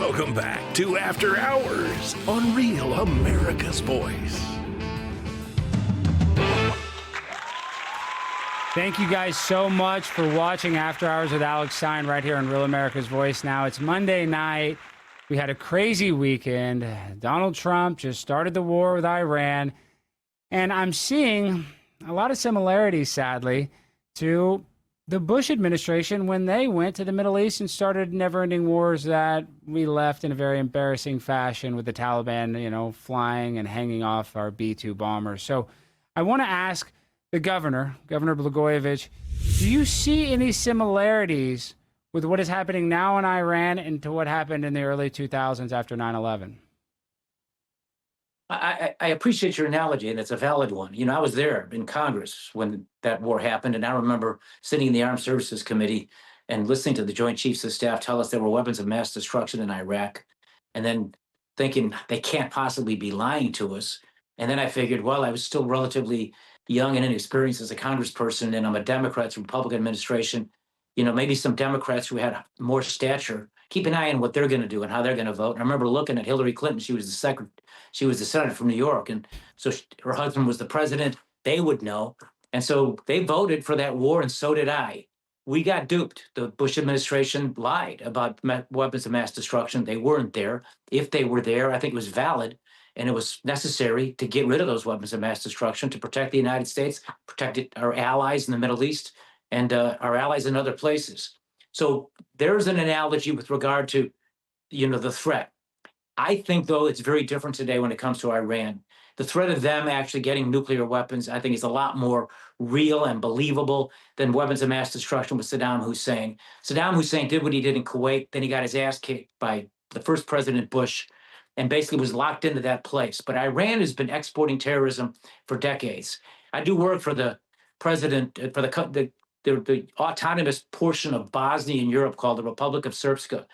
Welcome back to After Hours on Real America's Voice. Thank you guys so much for watching After Hours with Alex Stein right here on Real America's Voice. Now, it's Monday night. We had a crazy weekend. Donald Trump just started the war with Iran. And I'm seeing a lot of similarities, sadly, to the Bush administration when they went to the Middle East and started never-ending wars that we left in a very embarrassing fashion with the Taliban, flying and hanging off our B-2 bombers. So I want to ask the Governor Blagojevich, do you see any similarities with what is happening now in Iran and to what happened in the early 2000s after 9/11? I appreciate your analogy, and it's a valid one. I was there in Congress when that war happened, and I remember sitting in the Armed Services Committee and listening to the Joint Chiefs of Staff tell us there were weapons of mass destruction in Iraq, and then thinking they can't possibly be lying to us. And then I figured, well, I was still relatively young and inexperienced as a congressperson, and I'm a Democrat, Republican administration. Maybe some Democrats who had more stature, keep an eye on what they're going to do and how they're going to vote. And I remember looking at Hillary Clinton. She was the senator from New York. And so her husband was the president. They would know. And so they voted for that war, and so did I. We got duped. The Bush administration lied about weapons of mass destruction. They weren't there. If they were there, I think it was valid. And it was necessary to get rid of those weapons of mass destruction to protect the United States, protect our allies in the Middle East, and our allies in other places. So there's an analogy with regard to, the threat. I think, though, it's very different today when it comes to Iran. The threat of them actually getting nuclear weapons, I think, is a lot more real and believable than weapons of mass destruction with Saddam Hussein. Saddam Hussein did what he did in Kuwait. Then he got his ass kicked by the first President Bush and basically was locked into that place. But Iran has been exporting terrorism for decades. I do work for the president, for the autonomous portion of Bosnia in Europe called the Republic of Srpska.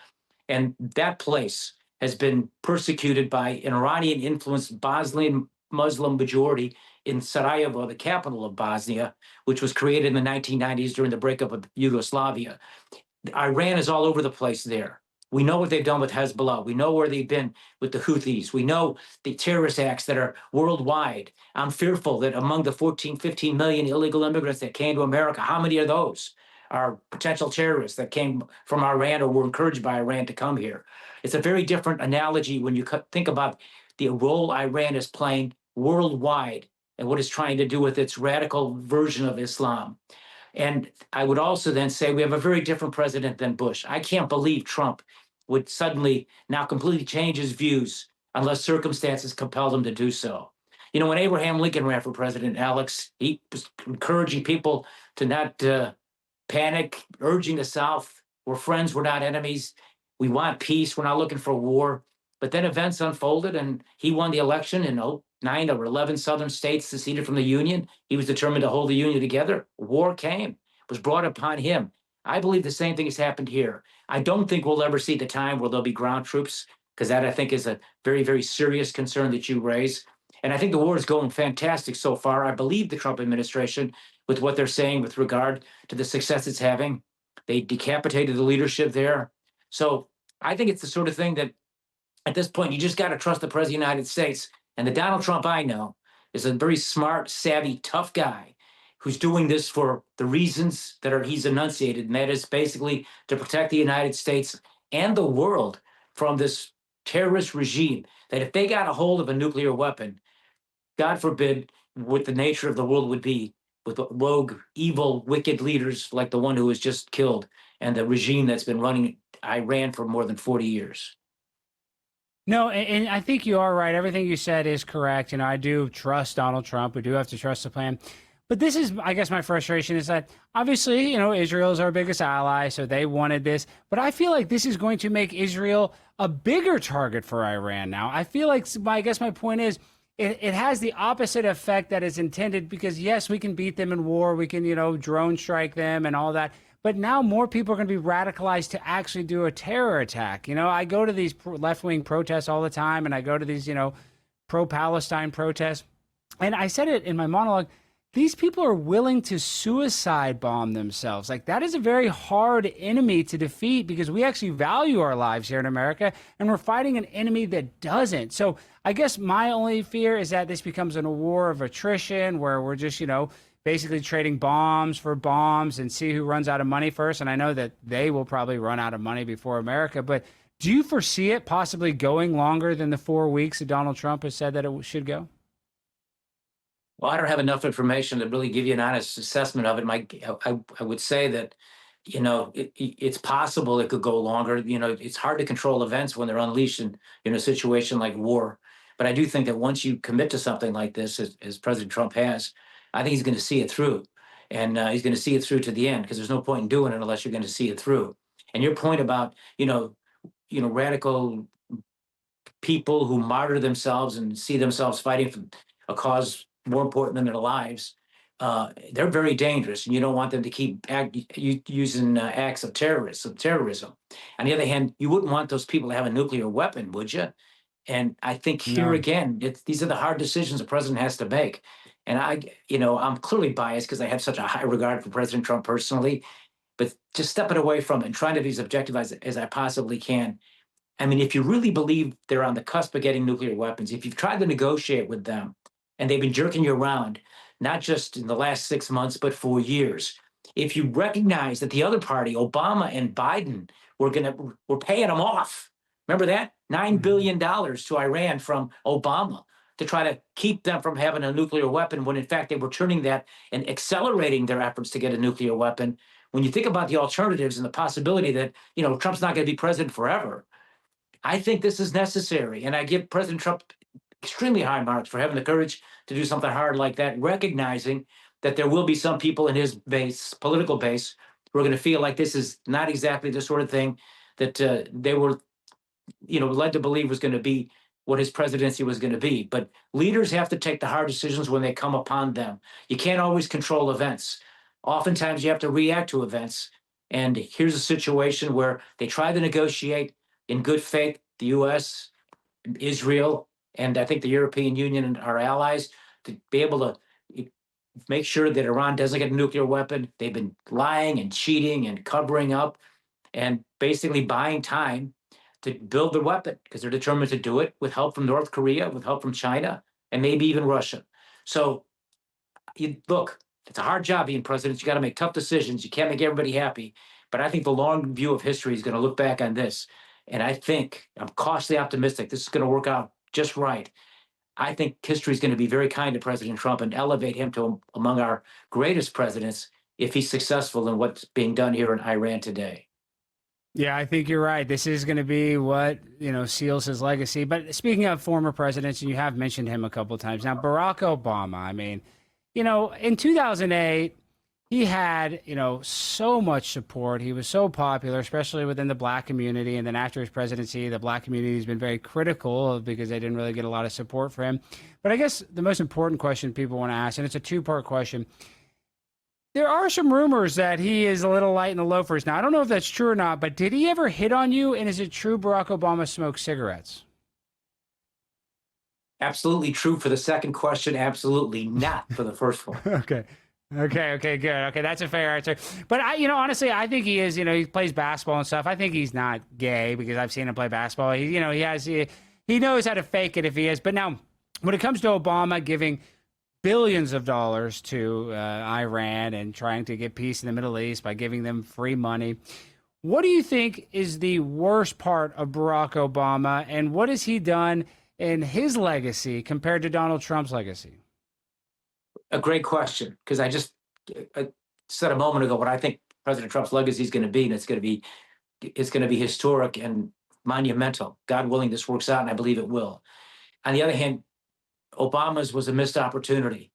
And that place has been persecuted by an Iranian-influenced Bosnian Muslim majority in Sarajevo, the capital of Bosnia, which was created in the 1990s during the breakup of Yugoslavia. Iran is all over the place there. We know what they've done with Hezbollah. We know where they've been with the Houthis. We know the terrorist acts that are worldwide. I'm fearful that among the 15 million illegal immigrants that came to America, how many of those are potential terrorists that came from Iran or were encouraged by Iran to come here? It's a very different analogy when you think about the role Iran is playing worldwide and what it's trying to do with its radical version of Islam. And I would also then say we have a very different president than Bush. I can't believe Trump would suddenly now completely change his views unless circumstances compelled him to do so. When Abraham Lincoln ran for president, Alex, he was encouraging people to not panic, urging the South, we're friends, we're not enemies. We want peace, we're not looking for war. But then events unfolded and he won the election in 9 or 11 southern states seceded from the Union. He was determined to hold the Union together. War came, was brought upon him. I believe the same thing has happened here. I don't think we'll ever see the time where there'll be ground troops, because that I think is a very, very serious concern that you raise. And I think the war is going fantastic so far. I believe the Trump administration with what they're saying with regard to the success it's having. They decapitated the leadership there. So I think it's the sort of thing that at this point, you just got to trust the president of the United States. And the Donald Trump I know is a very smart, savvy, tough guy who's doing this for the reasons that he's enunciated, and that is basically to protect the United States and the world from this terrorist regime that if they got a hold of a nuclear weapon, God forbid what the nature of the world would be with rogue, evil, wicked leaders like the one who was just killed and the regime that's been running Iran for more than 40 years. No, and I think you are right. Everything you said is correct. I do trust Donald Trump. We do have to trust the plan. But this is, I guess, my frustration is that obviously, Israel is our biggest ally, so they wanted this. But I feel like this is going to make Israel a bigger target for Iran now. I feel like, I guess my point is, it has the opposite effect that is intended because, yes, we can beat them in war. We can, drone strike them and all that. But now more people are going to be radicalized to actually do a terror attack. I go to these left-wing protests all the time, and I go to these, pro-Palestine protests. And I said it in my monologue, these people are willing to suicide bomb themselves. Like, that is a very hard enemy to defeat because we actually value our lives here in America, and we're fighting an enemy that doesn't. So I guess my only fear is that this becomes a war of attrition where we're just, basically trading bombs for bombs and see who runs out of money first. And I know that they will probably run out of money before America, but do you foresee it possibly going longer than the 4 weeks that Donald Trump has said that it should go? Well, I don't have enough information to really give you an honest assessment of it. I would say that, it's possible it could go longer. It's hard to control events when they're unleashed in a situation like war. But I do think that once you commit to something like this, as President Trump has, I think he's going to see it through. And he's going to see it through to the end because there's no point in doing it unless you're going to see it through. And your point about, radical people who martyr themselves and see themselves fighting for a cause more important than their lives, they're very dangerous, and you don't want them to keep using acts of terrorism. On the other hand, you wouldn't want those people to have a nuclear weapon, would you? And I think here No. again, these are the hard decisions the president has to make. And I'm clearly biased because I have such a high regard for President Trump personally, but just stepping away from it and trying to be as objective as I possibly can. I mean, if you really believe they're on the cusp of getting nuclear weapons, if you've tried to negotiate with them and they've been jerking you around, not just in the last 6 months, but for years, if you recognize that the other party, Obama and Biden, were paying them off. Remember that? $9 billion to Iran from Obama to try to keep them from having a nuclear weapon, when in fact they were turning that and accelerating their efforts to get a nuclear weapon. When you think about the alternatives and the possibility that, Trump's not going to be president forever, I think this is necessary. And I give President Trump extremely high marks for having the courage to do something hard like that, recognizing that there will be some people in his political base, who are going to feel like this is not exactly the sort of thing that they were, led to believe was going to be what his presidency was going to be. But leaders have to take the hard decisions when they come upon them. You can't always control events. Oftentimes you have to react to events. And here's a situation where they try to negotiate in good faith, the U.S., Israel, and I think the European Union and our allies, to be able to make sure that Iran doesn't get a nuclear weapon. They've been lying and cheating and covering up and basically buying time to build the weapon because they're determined to do it with help from North Korea, with help from China, and maybe even Russia. So look, it's a hard job being president. You got to make tough decisions. You can't make everybody happy. But I think the long view of history is going to look back on this. And I think I'm cautiously optimistic this is going to work out just right. I think history is going to be very kind to President Trump and elevate him to among our greatest presidents if he's successful in what's being done here in Iran today. Yeah, I think you're right. This is going to be what, seals his legacy. But speaking of former presidents, and you have mentioned him a couple of times now, Barack Obama, I mean, in 2008, he had, so much support. He was so popular, especially within the black community. And then after his presidency, the black community has been very critical because they didn't really get a lot of support for him. But I guess the most important question people want to ask, and it's a two-part question. There are some rumors that he is a little light in the loafers. Now, I don't know if that's true or not, but did he ever hit on you? And is it true Barack Obama smokes cigarettes? Absolutely true for the second question. Absolutely not for the first one. Okay, good. Okay, that's a fair answer. But honestly, I think he is. He plays basketball and stuff. I think he's not gay because I've seen him play basketball. He knows how to fake it if he is. But now, when it comes to Obama giving billions of dollars to Iran and trying to get peace in the Middle East by giving them free money, what do you think is the worst part of Barack Obama, and what has he done in his legacy compared to Donald Trump's legacy? A great question, because I just said a moment ago what I think President Trump's legacy is going to be, and it's going to be historic and monumental. God willing, this works out, and I believe it will. On the other hand, Obama's was a missed opportunity,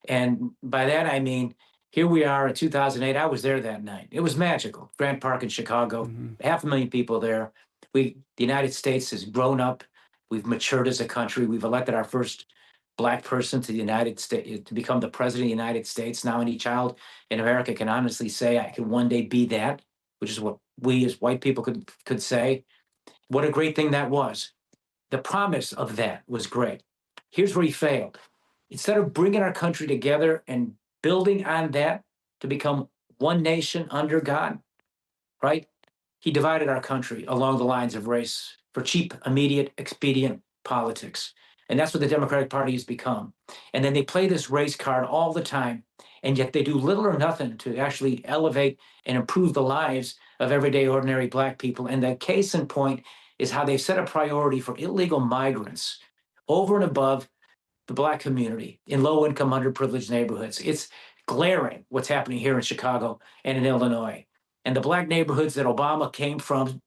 and by that I mean here we are in 2008. I was there that night. It was magical. Grant Park in Chicago, 500,000 people there. The United States has grown up. We've matured as a country. We've elected our first Black person to the United States to become the president of the United States. Now, any child in America can honestly say, I can one day be that, which is what we as white people could say. What a great thing that was. The promise of that was great. Here's where he failed. Instead of bringing our country together and building on that to become one nation under God, right? He divided our country along the lines of race for cheap, immediate, expedient politics. And that's what the Democratic Party has become. And then they play this race card all the time, and yet they do little or nothing to actually elevate and improve the lives of everyday, ordinary Black people. And the case in point is how they've set a priority for illegal migrants over and above the Black community in low-income, underprivileged neighborhoods. It's glaring what's happening here in Chicago and in Illinois. And the Black neighborhoods that Obama came from,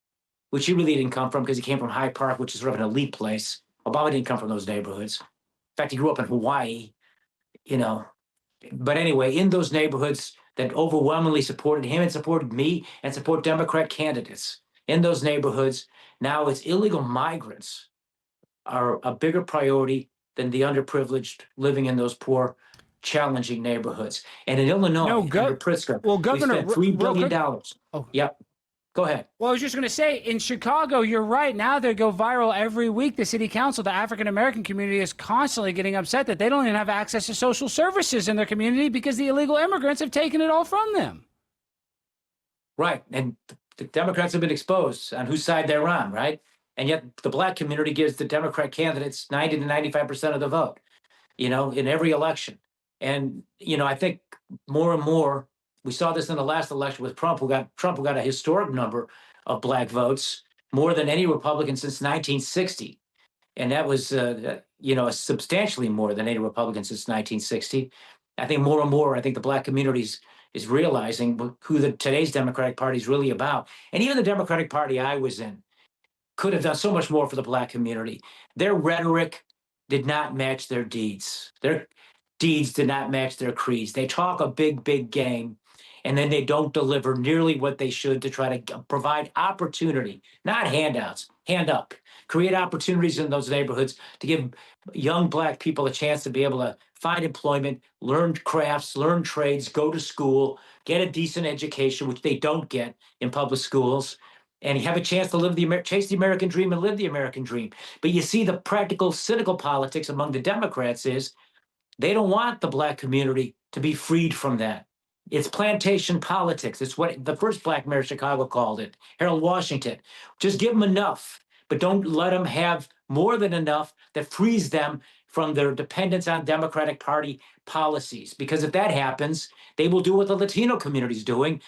which he really didn't come from because he came from Hyde Park, which is sort of an elite place. Obama didn't come from those neighborhoods. In fact, he grew up in Hawaii, you know. But anyway, in those neighborhoods that overwhelmingly supported him and supported me and support Democrat candidates, in those neighborhoods, now it's illegal migrants are a bigger priority than the underprivileged living in those poor, challenging neighborhoods. And in Illinois, under Pritzker, Governor, we spent $3 billion. Oh. Yep. Go ahead. Well, I was just going to say, in Chicago, you're right. Now they go viral every week. The city council, the African-American community is constantly getting upset that they don't even have access to social services in their community because the illegal immigrants have taken it all from them. Right. And the Democrats have been exposed on whose side they're on, right? And yet the Black community gives the Democrat candidates 90 to 95% of the vote, you know, in every election. And, you know, I think more and more, we saw this in the last election with Trump, who got a historic number of Black votes, more than any Republican since 1960. And that was, you know, substantially more than any Republican since 1960. I think more and more, I think the Black community is realizing who today's Democratic Party is really about. And even the Democratic Party I was in could have done so much more for the Black community. Their rhetoric did not match their deeds. Their deeds did not match their creeds. They talk a big, big game, and then they don't deliver nearly what they should to try to provide opportunity, not handouts, hand up, create opportunities in those neighborhoods to give young Black people a chance to be able to find employment, learn crafts, learn trades, go to school, get a decent education, which they don't get in public schools, and have a chance to chase the American dream and live the American dream. But you see the practical, cynical politics among the Democrats is they don't want the Black community to be freed from that. It's plantation politics. It's what the first Black mayor of Chicago called it, Harold Washington. Just give them enough, but don't let them have more than enough that frees them from their dependence on Democratic Party policies. Because if that happens, they will do what the Latino community is doing,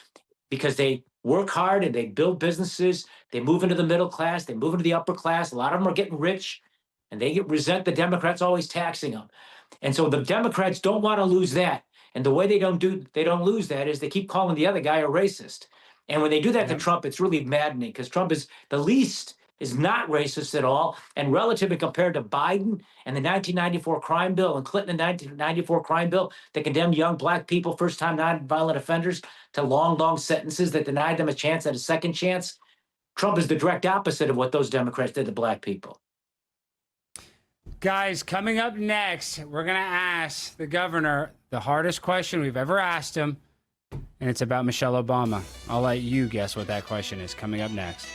because they work hard and they build businesses. They move into the middle class. They move into the upper class. A lot of them are getting rich, and they resent the Democrats always taxing them. And so the Democrats don't want to lose that. And the way they don't lose that is they keep calling the other guy a racist. And when they do that to Trump, it's really maddening, because Trump is not racist at all. And relatively compared to Biden and the 1994 crime bill and Clinton, the 1994 crime bill that condemned young Black people, first-time nonviolent offenders, to long, long sentences that denied them a chance at a second chance, Trump is the direct opposite of what those Democrats did to Black people. Guys, coming up next, we're going to ask the governor the hardest question we've ever asked him, and it's about Michelle Obama. I'll let you guess what that question is coming up next.